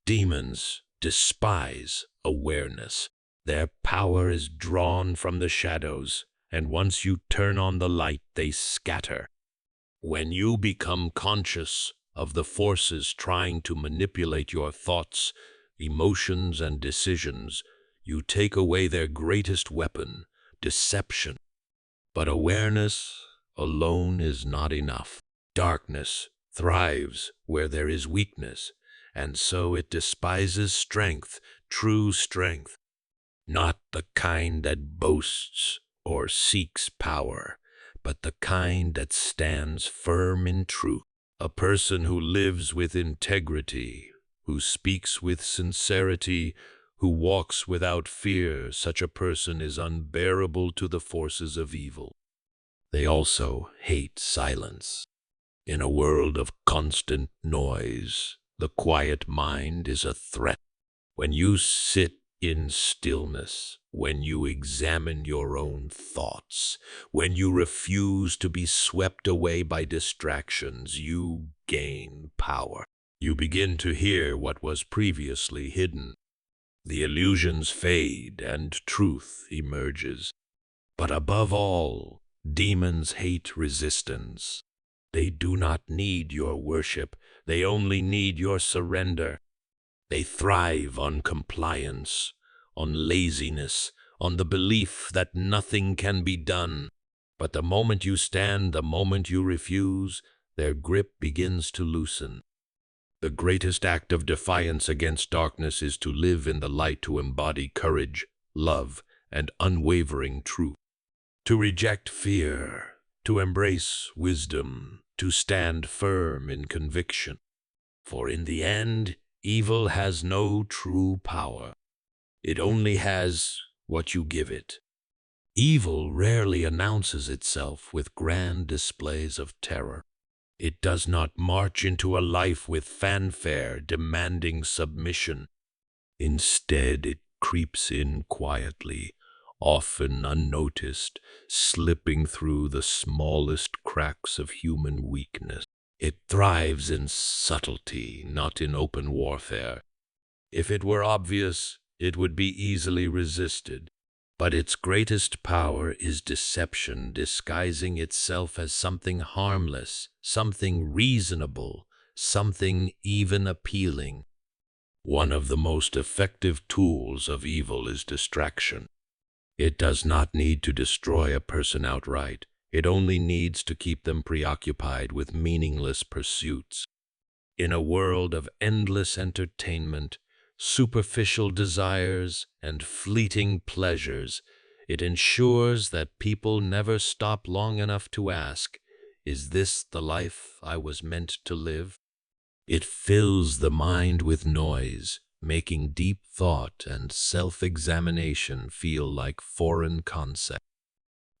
Demons despise awareness. Their power is drawn from the shadows, and once you turn on the light, they scatter. When you become conscious of the forces trying to manipulate your thoughts, emotions, and decisions, you take away their greatest weapon, deception. But awareness alone is not enough. Darkness thrives where there is weakness, and so it despises strength, true strength, not the kind that boasts or seeks power, but the kind that stands firm in truth. A person who lives with integrity, who speaks with sincerity, who walks without fear, such a person is unbearable to the forces of evil. They also hate silence. In a world of constant noise, the quiet mind is a threat. When you sit in stillness, when you examine your own thoughts, when you refuse to be swept away by distractions, you gain power. You begin to hear what was previously hidden. The illusions fade and truth emerges. But above all, demons hate resistance. They do not need your worship, they only need your surrender. They thrive on compliance, on laziness, on the belief that nothing can be done. But the moment you stand, the moment you refuse, their grip begins to loosen. The greatest act of defiance against darkness is to live in the light, to embody courage, love, and unwavering truth. To reject fear, to embrace wisdom, to stand firm in conviction. For in the end, evil has no true power. It only has what you give it. Evil rarely announces itself with grand displays of terror. It does not march into a life with fanfare demanding submission. Instead, it creeps in quietly, often unnoticed, slipping through the smallest cracks of human weakness. It thrives in subtlety, not in open warfare. If it were obvious, it would be easily resisted. But its greatest power is deception, disguising itself as something harmless, something reasonable, something even appealing. One of the most effective tools of evil is distraction. It does not need to destroy a person outright. It only needs to keep them preoccupied with meaningless pursuits. In a world of endless entertainment, superficial desires, and fleeting pleasures, it ensures that people never stop long enough to ask, "Is this the life I was meant to live?" It fills the mind with noise, making deep thought and self-examination feel like foreign concepts.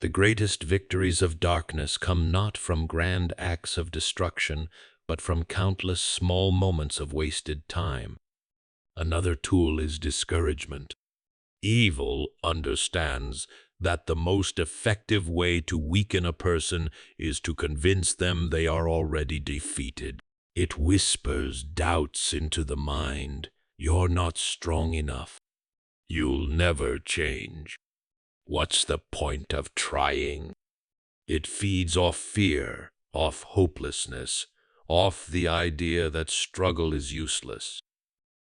The greatest victories of darkness come not from grand acts of destruction, but from countless small moments of wasted time. Another tool is discouragement. Evil understands that the most effective way to weaken a person is to convince them they are already defeated. It whispers doubts into the mind. "You're not strong enough. You'll never change. What's the point of trying?" It feeds off fear, off hopelessness, off the idea that struggle is useless.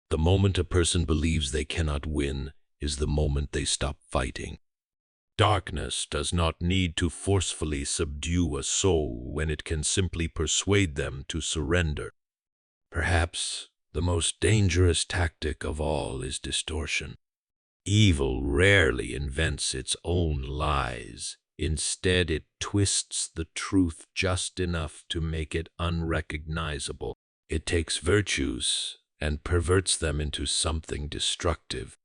The moment a person believes they cannot win is the moment they stop fighting. Darkness does not need to forcefully subdue a soul when it can simply persuade them to surrender. Perhaps the most dangerous tactic of all is distortion. Evil rarely invents its own lies. Instead, it twists the truth just enough to make it unrecognizable. It takes virtues and perverts them into something destructive.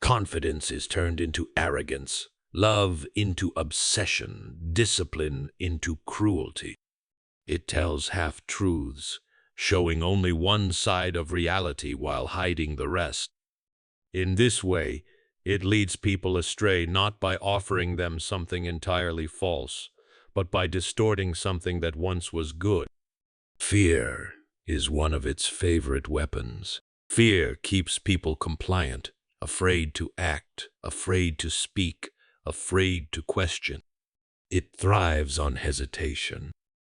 Confidence is turned into arrogance, love into obsession, discipline into cruelty. It tells half-truths, showing only one side of reality while hiding the rest. In this way, it leads people astray not by offering them something entirely false, but by distorting something that once was good. Fear is one of its favorite weapons. Fear keeps people compliant, afraid to act, afraid to speak, afraid to question. It thrives on hesitation.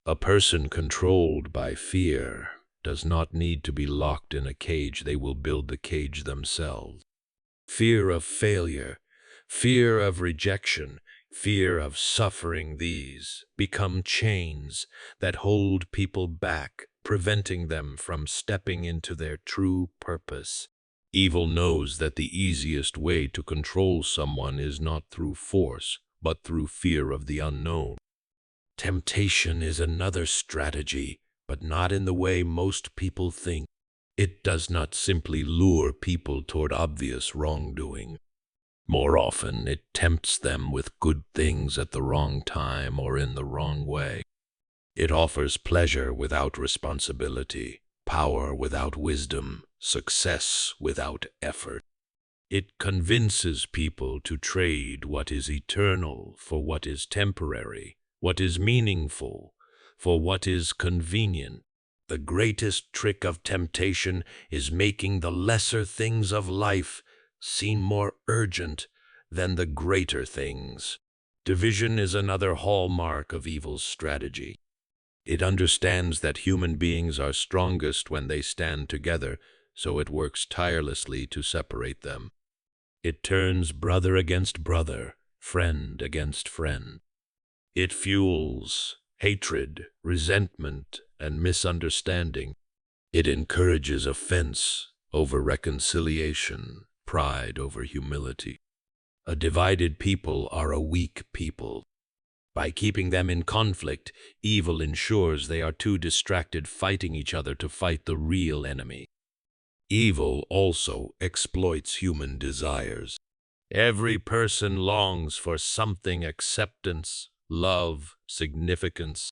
A person controlled by fear does not need to be locked in a cage. They will build the cage themselves. Fear of failure, fear of rejection, fear of suffering, these become chains that hold people back, preventing them from stepping into their true purpose. Evil knows that the easiest way to control someone is not through force, but through fear of the unknown. Temptation is another strategy, but not in the way most people think. It does not simply lure people toward obvious wrongdoing. More often, it tempts them with good things at the wrong time or in the wrong way. It offers pleasure without responsibility, power without wisdom, success without effort. It convinces people to trade what is eternal for what is temporary, what is meaningful for what is convenient. The greatest trick of temptation is making the lesser things of life seem more urgent than the greater things. Division is another hallmark of evil's strategy. It understands that human beings are strongest when they stand together, so it works tirelessly to separate them. It turns brother against brother, friend against friend. It fuels hatred, resentment, and misunderstanding. It encourages offense over reconciliation, pride over humility. A divided people are a weak people. By keeping them in conflict, evil ensures they are too distracted fighting each other to fight the real enemy. Evil also exploits human desires. Every person longs for something: acceptance, love, significance.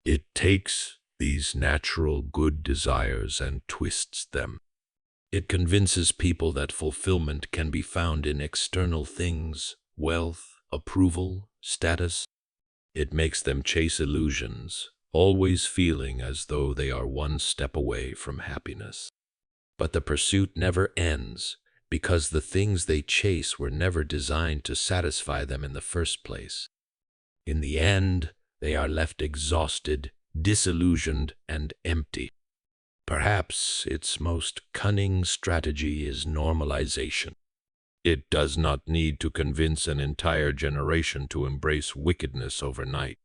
It takes these natural good desires and twists them. It convinces people that fulfillment can be found in external things, wealth, approval, status. It makes them chase illusions, always feeling as though they are one step away from happiness. But the pursuit never ends, because the things they chase were never designed to satisfy them in the first place. In the end, they are left exhausted, disillusioned, and empty. Perhaps its most cunning strategy is normalization. It does not need to convince an entire generation to embrace wickedness overnight.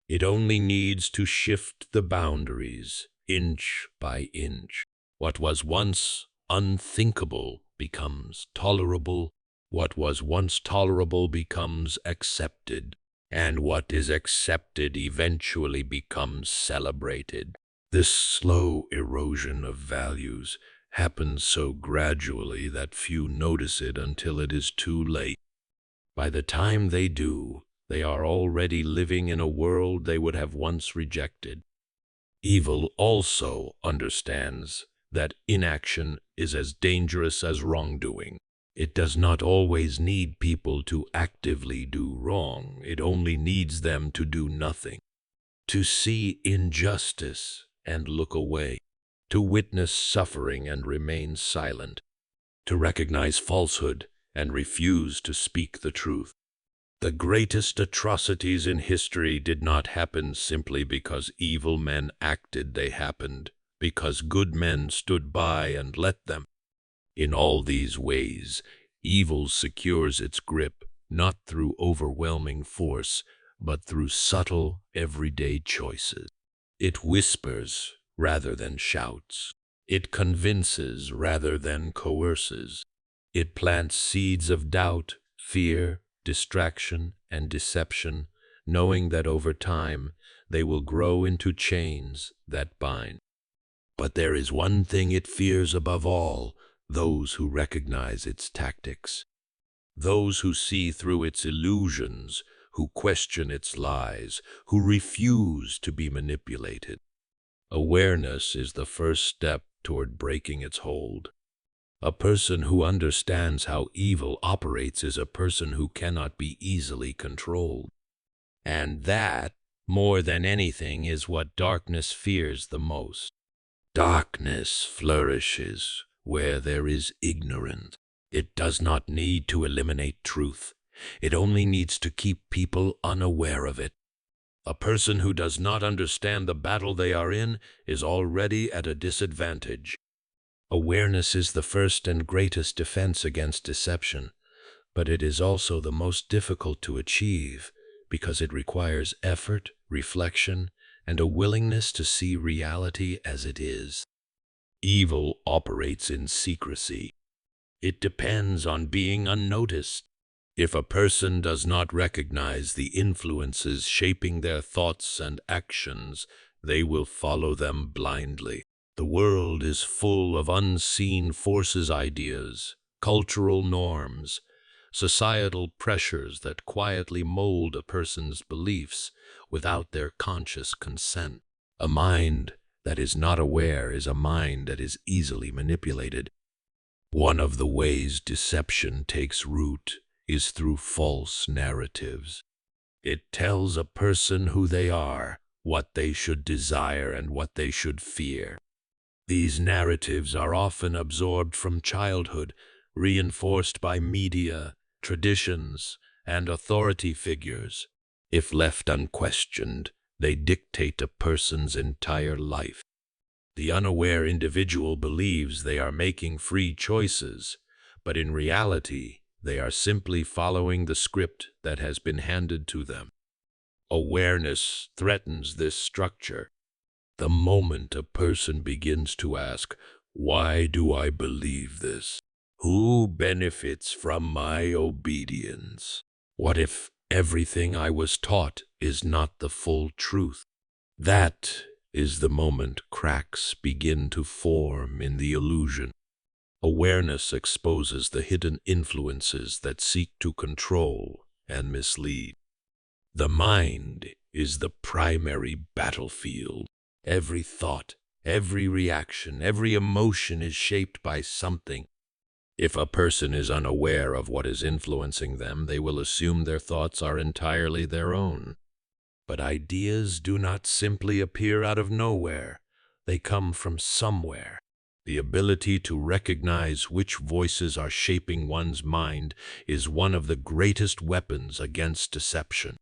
It only needs to shift the boundaries, inch by inch. What was once unthinkable becomes tolerable. What was once tolerable becomes accepted. And what is accepted eventually becomes celebrated. This slow erosion of values happens so gradually that few notice it until it is too late. By the time they do, they are already living in a world they would have once rejected. Evil also understands that inaction is as dangerous as wrongdoing. It does not always need people to actively do wrong. It only needs them to do nothing, to see injustice and look away, to witness suffering and remain silent, to recognize falsehood and refuse to speak the truth. The greatest atrocities in history did not happen simply because evil men acted. They happened because good men stood by and let them. In all these ways, evil secures its grip, not through overwhelming force, but through subtle, everyday choices. It whispers rather than shouts. It convinces rather than coerces. It plants seeds of doubt, fear, distraction, and deception, knowing that over time they will grow into chains that bind. But there is one thing it fears above all: those who recognize its tactics, those who see through its illusions, who question its lies, who refuse to be manipulated. Awareness is the first step toward breaking its hold. A person who understands how evil operates is a person who cannot be easily controlled. And that, more than anything, is what darkness fears the most. Darkness flourishes where there is ignorance. It does not need to eliminate truth. It only needs to keep people unaware of it. A person who does not understand the battle they are in is already at a disadvantage. Awareness is the first and greatest defense against deception, but it is also the most difficult to achieve because it requires effort, reflection, and a willingness to see reality as it is. Evil operates in secrecy. It depends on being unnoticed. If a person does not recognize the influences shaping their thoughts and actions, they will follow them blindly. The world is full of unseen forces, ideas, cultural norms, societal pressures that quietly mold a person's beliefs without their conscious consent. A mind that is not aware is a mind that is easily manipulated. One of the ways deception takes root is through false narratives. It tells a person who they are, what they should desire, and what they should fear. These narratives are often absorbed from childhood, reinforced by media, traditions, and authority figures. If left unquestioned, they dictate a person's entire life. The unaware individual believes they are making free choices, but in reality, they are simply following the script that has been handed to them. Awareness threatens this structure. The moment a person begins to ask, "Why do I believe this? Who benefits from my obedience? What if everything I was taught is not the full truth?" That is the moment cracks begin to form in the illusion. Awareness exposes the hidden influences that seek to control and mislead. The mind is the primary battlefield. Every thought, every reaction, every emotion is shaped by something. If a person is unaware of what is influencing them, they will assume their thoughts are entirely their own. But ideas do not simply appear out of nowhere. They come from somewhere. The ability to recognize which voices are shaping one's mind is one of the greatest weapons against deception.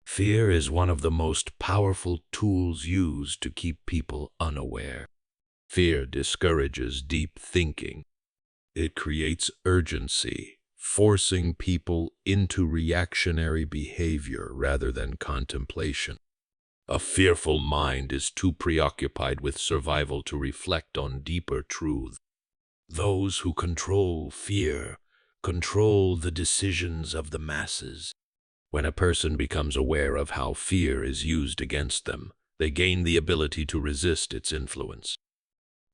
Fear is one of the most powerful tools used to keep people unaware. Fear discourages deep thinking. It creates urgency, forcing people into reactionary behavior rather than contemplation. A fearful mind is too preoccupied with survival to reflect on deeper truth. Those who control fear control the decisions of the masses. When a person becomes aware of how fear is used against them, they gain the ability to resist its influence.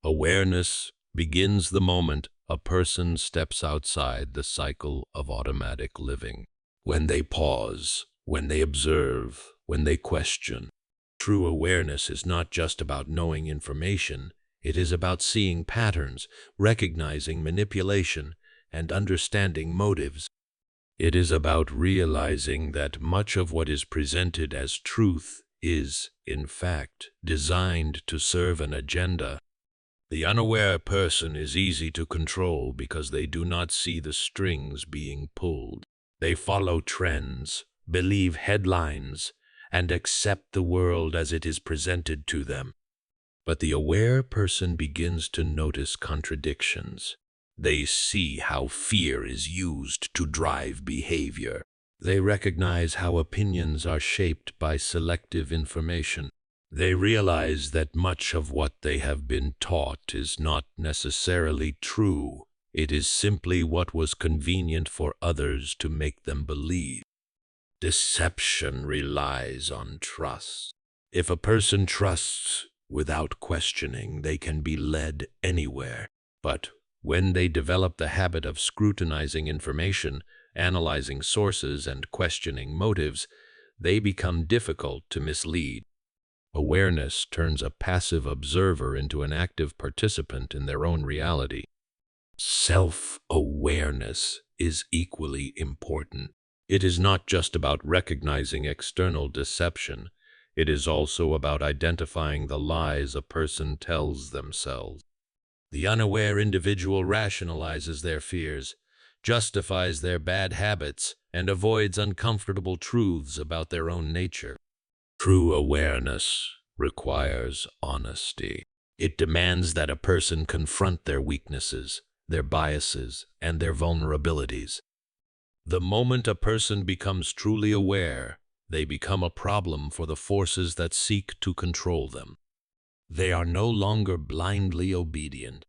Awareness begins the moment a person steps outside the cycle of automatic living. When they pause, when they observe, when they question. True awareness is not just about knowing information, it is about seeing patterns, recognizing manipulation, and understanding motives. It is about realizing that much of what is presented as truth is, in fact, designed to serve an agenda. The unaware person is easy to control because they do not see the strings being pulled. They follow trends, believe headlines, and accept the world as it is presented to them. But the aware person begins to notice contradictions. They see how fear is used to drive behavior. They recognize how opinions are shaped by selective information. They realize that much of what they have been taught is not necessarily true. It is simply what was convenient for others to make them believe. Deception relies on trust. If a person trusts without questioning, they can be led anywhere. But when they develop the habit of scrutinizing information, analyzing sources, and questioning motives, they become difficult to mislead. Awareness turns a passive observer into an active participant in their own reality. Self-awareness is equally important. It is not just about recognizing external deception. It is also about identifying the lies a person tells themselves. The unaware individual rationalizes their fears, justifies their bad habits, and avoids uncomfortable truths about their own nature. True awareness requires honesty. It demands that a person confront their weaknesses, their biases, and their vulnerabilities. The moment a person becomes truly aware, they become a problem for the forces that seek to control them. They are no longer blindly obedient.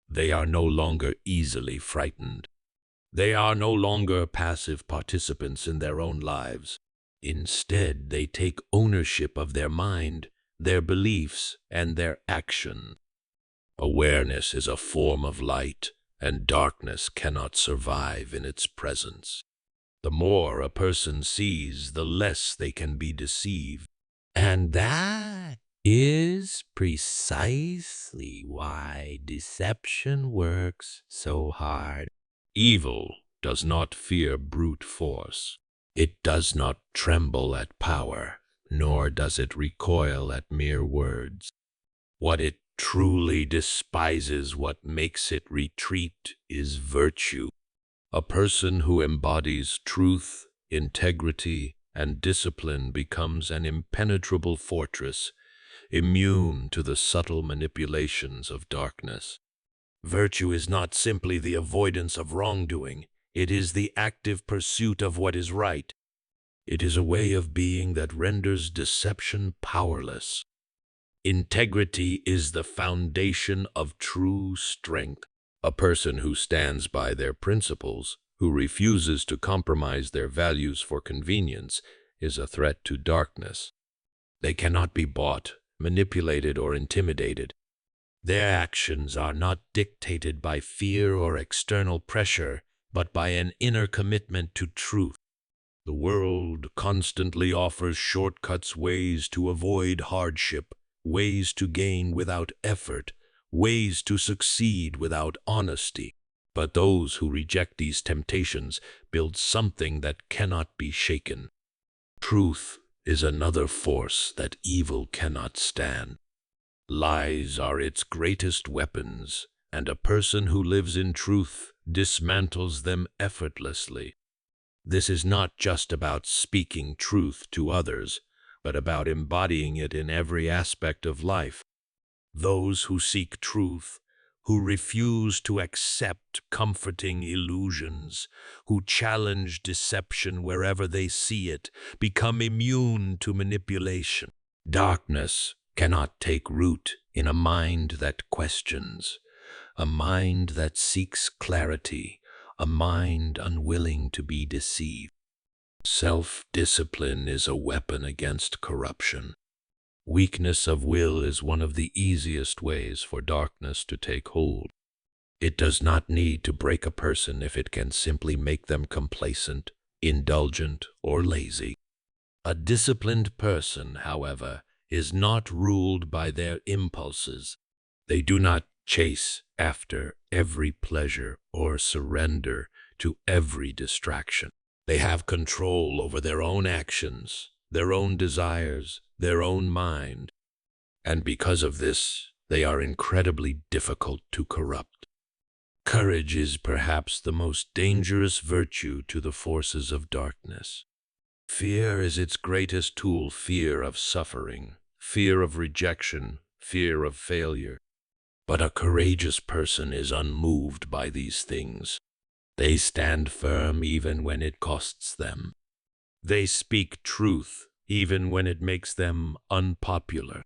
They are no longer easily frightened. They are no longer passive participants in their own lives. Instead, they take ownership of their mind, their beliefs, and their action. Awareness is a form of light, and darkness cannot survive in its presence. The more a person sees, the less they can be deceived. And that is precisely why deception works so hard. Evil does not fear brute force. It does not tremble at power, nor does it recoil at mere words. What it truly despises, what makes it retreat, is virtue. A person who embodies truth, integrity, and discipline becomes an impenetrable fortress, immune to the subtle manipulations of darkness. Virtue is not simply the avoidance of wrongdoing, it is the active pursuit of what is right. It is a way of being that renders deception powerless. Integrity is the foundation of true strength. A person who stands by their principles, who refuses to compromise their values for convenience, is a threat to darkness. They cannot be bought, manipulated, or intimidated. Their actions are not dictated by fear or external pressure, but by an inner commitment to truth. The world constantly offers shortcuts, ways to avoid hardship, ways to gain without effort, ways to succeed without honesty. But those who reject these temptations build something that cannot be shaken. Truth is another force that evil cannot stand. Lies are its greatest weapons, and a person who lives in truth dismantles them effortlessly. This is not just about speaking truth to others, but about embodying it in every aspect of life. Those who seek truth, who refuse to accept comforting illusions, who challenge deception wherever they see it, become immune to manipulation. Darkness cannot take root in a mind that questions, a mind that seeks clarity, a mind unwilling to be deceived. Self-discipline is a weapon against corruption. Weakness of will is one of the easiest ways for darkness to take hold. It does not need to break a person if it can simply make them complacent, indulgent, or lazy. A disciplined person, however, is not ruled by their impulses. They do not chase after every pleasure or surrender to every distraction. They have control over their own actions, their own desires, their own mind. And because of this, they are incredibly difficult to corrupt. Courage is perhaps the most dangerous virtue to the forces of darkness. Fear is its greatest tool, fear of suffering, fear of rejection, fear of failure. But a courageous person is unmoved by these things. They stand firm even when it costs them. They speak truth even when it makes them unpopular.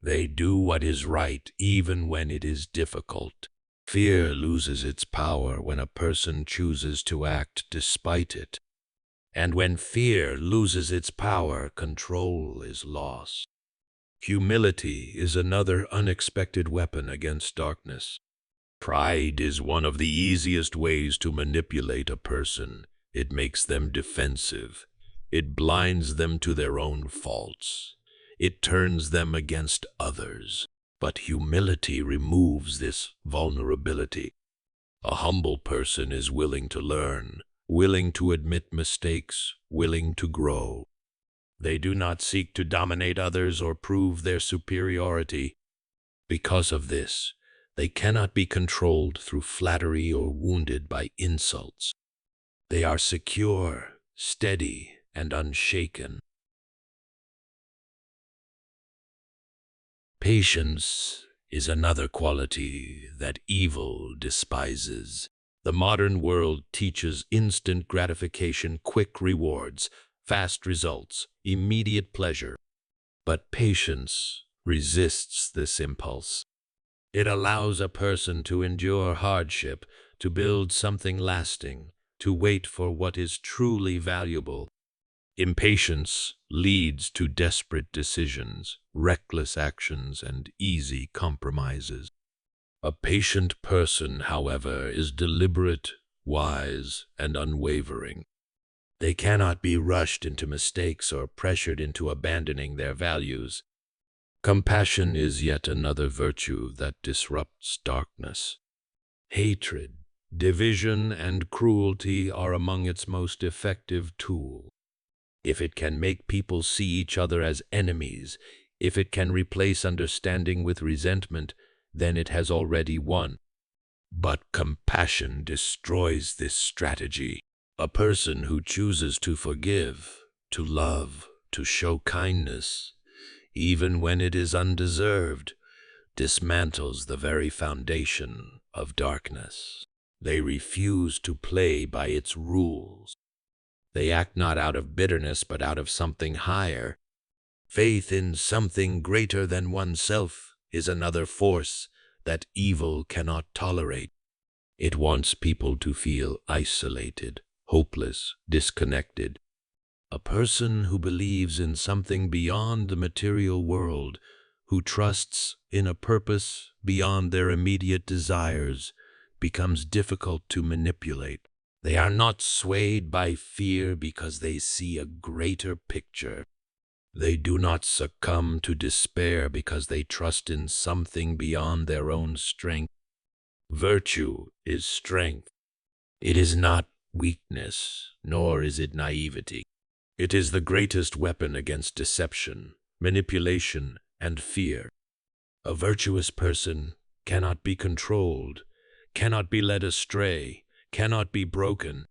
They do what is right even when it is difficult. Fear loses its power when a person chooses to act despite it. And when fear loses its power, control is lost. Humility is another unexpected weapon against darkness. Pride is one of the easiest ways to manipulate a person. It makes them defensive. It blinds them to their own faults. It turns them against others. But humility removes this vulnerability. A humble person is willing to learn, willing to admit mistakes, willing to grow. They do not seek to dominate others or prove their superiority. Because of this, They cannot be controlled through flattery or wounded by insults. They are secure, steady, and unshaken. Patience is another quality that evil despises. The modern world teaches instant gratification, quick rewards, fast results, immediate pleasure. But patience resists this impulse. It allows a person to endure hardship, to build something lasting, to wait for what is truly valuable. Impatience leads to desperate decisions, reckless actions, and easy compromises. A patient person, however, is deliberate, wise, and unwavering. They cannot be rushed into mistakes or pressured into abandoning their values. Compassion is yet another virtue that disrupts darkness. Hatred, division, and cruelty are among its most effective tools. If it can make people see each other as enemies, if it can replace understanding with resentment, then it has already won. But compassion destroys this strategy. A person who chooses to forgive, to love, to show kindness, even when it is undeserved, dismantles the very foundation of darkness. They refuse to play by its rules. They act not out of bitterness, but out of something higher. Faith in something greater than oneself is another force that evil cannot tolerate. It wants people to feel isolated, hopeless, disconnected. A person who believes in something beyond the material world, who trusts in a purpose beyond their immediate desires, becomes difficult to manipulate. They are not swayed by fear because they see a greater picture. They do not succumb to despair because they trust in something beyond their own strength. Virtue is strength. It is not weakness, nor is it naivety. It is the greatest weapon against deception, manipulation, and fear. A virtuous person cannot be controlled, cannot be led astray, cannot be broken.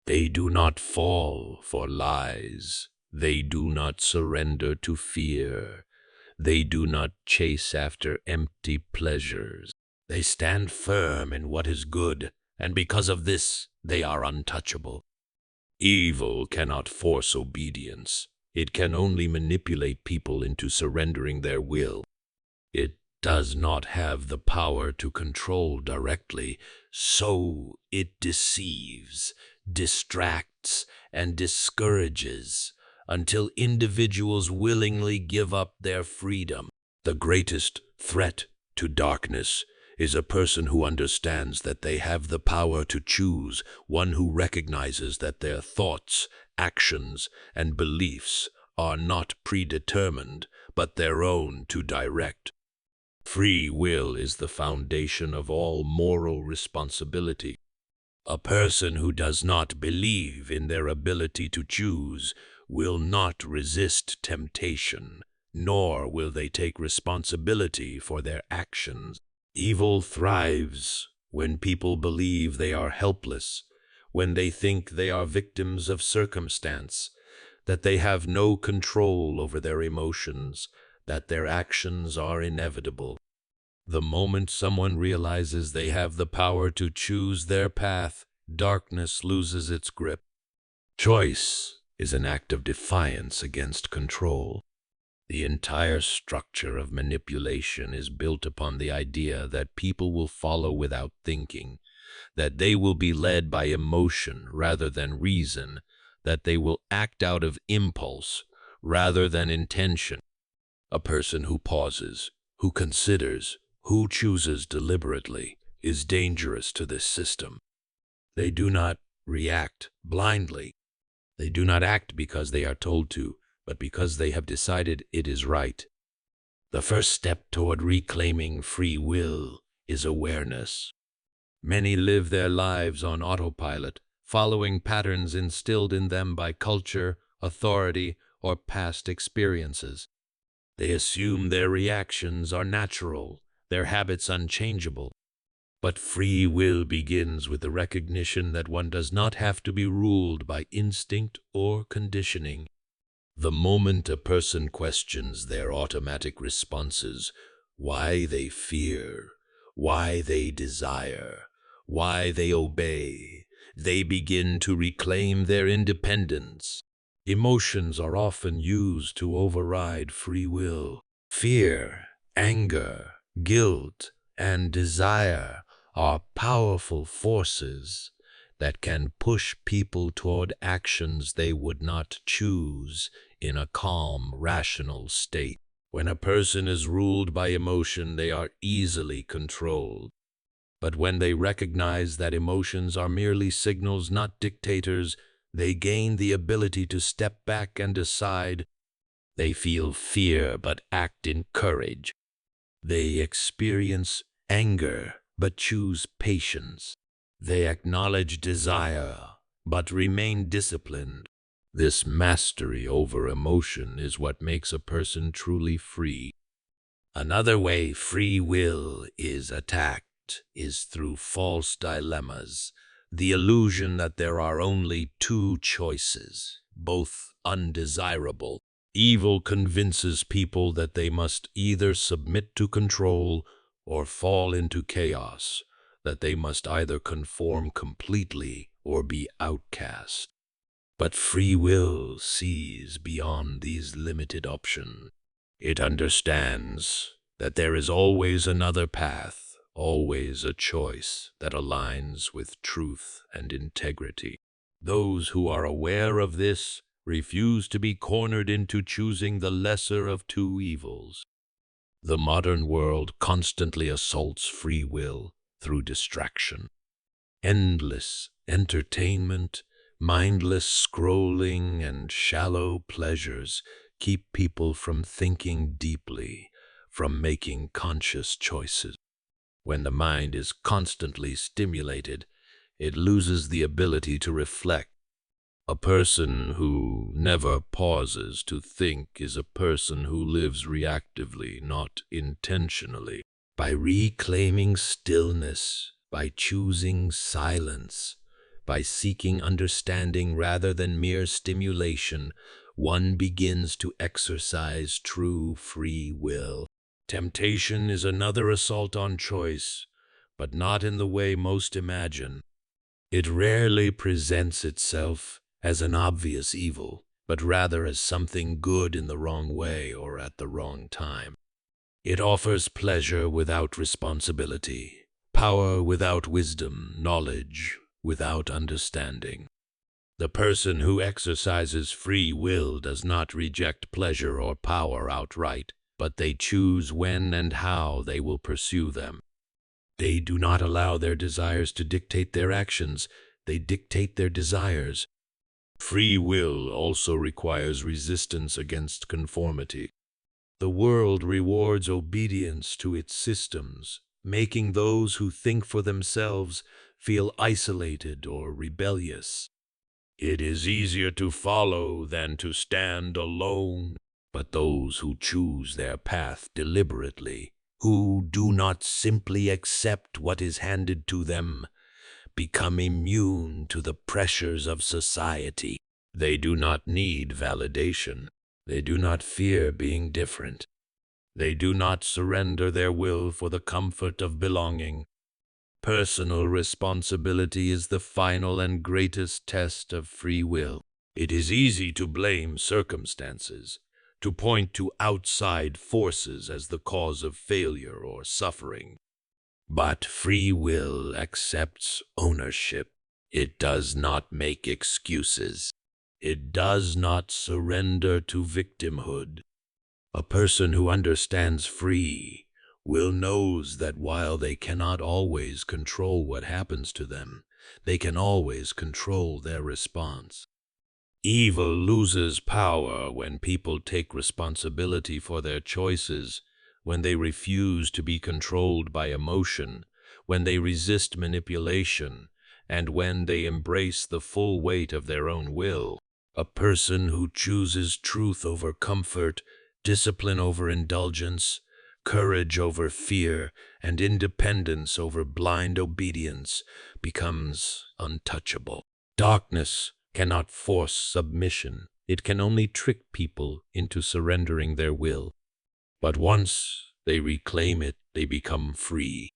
They do not fall for lies. They do not surrender to fear. They do not chase after empty pleasures. They stand firm in what is good, and because of this, they are untouchable. Evil cannot force obedience. It can only manipulate people into surrendering their will. It does not have the power to control directly, so it deceives, distracts, and discourages until individuals willingly give up their freedom. The greatest threat to darkness is a person who understands that they have the power to choose, one who recognizes that their thoughts, actions, and beliefs are not predetermined, but their own to direct. Free will is the foundation of all moral responsibility. A person who does not believe in their ability to choose will not resist temptation, nor will they take responsibility for their actions. Evil thrives when people believe they are helpless, when they think they are victims of circumstance, that they have no control over their emotions, that their actions are inevitable. The moment someone realizes they have the power to choose their path, darkness loses its grip. Choice is an act of defiance against control. The entire structure of manipulation is built upon the idea that people will follow without thinking, that they will be led by emotion rather than reason, that they will act out of impulse rather than intention. A person who pauses, who considers, who chooses deliberately is dangerous to this system. They do not react blindly. They do not act because they are told to, but because they have decided it is right. The first step toward reclaiming free will is awareness. Many live their lives on autopilot, following patterns instilled in them by culture, authority, or past experiences. They assume their reactions are natural, their habits unchangeable. But free will begins with the recognition that one does not have to be ruled by instinct or conditioning. The moment a person questions their automatic responses, why they fear, why they desire, why they obey, they begin to reclaim their independence. Emotions are often used to override free will. Fear, anger, guilt, and desire are powerful forces that can push people toward actions they would not choose in a calm, rational state. When a person is ruled by emotion, they are easily controlled. But when they recognize that emotions are merely signals, not dictators, they gain the ability to step back and decide. They feel fear but act in courage. They experience anger but choose patience. They acknowledge desire but remain disciplined. This mastery over emotion is what makes a person truly free. Another way free will is attacked is through false dilemmas, the illusion that there are only two choices, both undesirable. Evil convinces people that they must either submit to control or fall into chaos, that they must either conform completely or be outcast. But free will sees beyond these limited options. It understands that there is always another path, always a choice that aligns with truth and integrity. Those who are aware of this refuse to be cornered into choosing the lesser of two evils. The modern world constantly assaults free will through distraction. Endless entertainment, mindless scrolling, and shallow pleasures keep people from thinking deeply, from making conscious choices. When the mind is constantly stimulated, it loses the ability to reflect. A person who never pauses to think is a person who lives reactively, not intentionally. By reclaiming stillness, by choosing silence, by seeking understanding rather than mere stimulation, one begins to exercise true free will. Temptation is another assault on choice, but not in the way most imagine. It rarely presents itself as an obvious evil, but rather as something good in the wrong way or at the wrong time. It offers pleasure without responsibility, power without wisdom, knowledge without understanding. The person who exercises free will does not reject pleasure or power outright, but they choose when and how they will pursue them. They do not allow their desires to dictate their actions, they dictate their desires. Free will also requires resistance against conformity. The world rewards obedience to its systems, making those who think for themselves feel isolated or rebellious. It is easier to follow than to stand alone, but those who choose their path deliberately, who do not simply accept what is handed to them, become immune to the pressures of society. They do not need validation. They do not fear being different. They do not surrender their will for the comfort of belonging. Personal responsibility is the final and greatest test of free will. It is easy to blame circumstances, to point to outside forces as the cause of failure or suffering. But free will accepts ownership. It does not make excuses. It does not surrender to victimhood. A person who understands free will knows that while they cannot always control what happens to them, they can always control their response. Evil loses power when people take responsibility for their choices, when they refuse to be controlled by emotion, when they resist manipulation, and when they embrace the full weight of their own will. A person who chooses truth over comfort, discipline over indulgence, Courage over fear and independence over blind obedience becomes untouchable. Darkness cannot force submission. It can only trick people into surrendering their will. But once they reclaim it, they become free.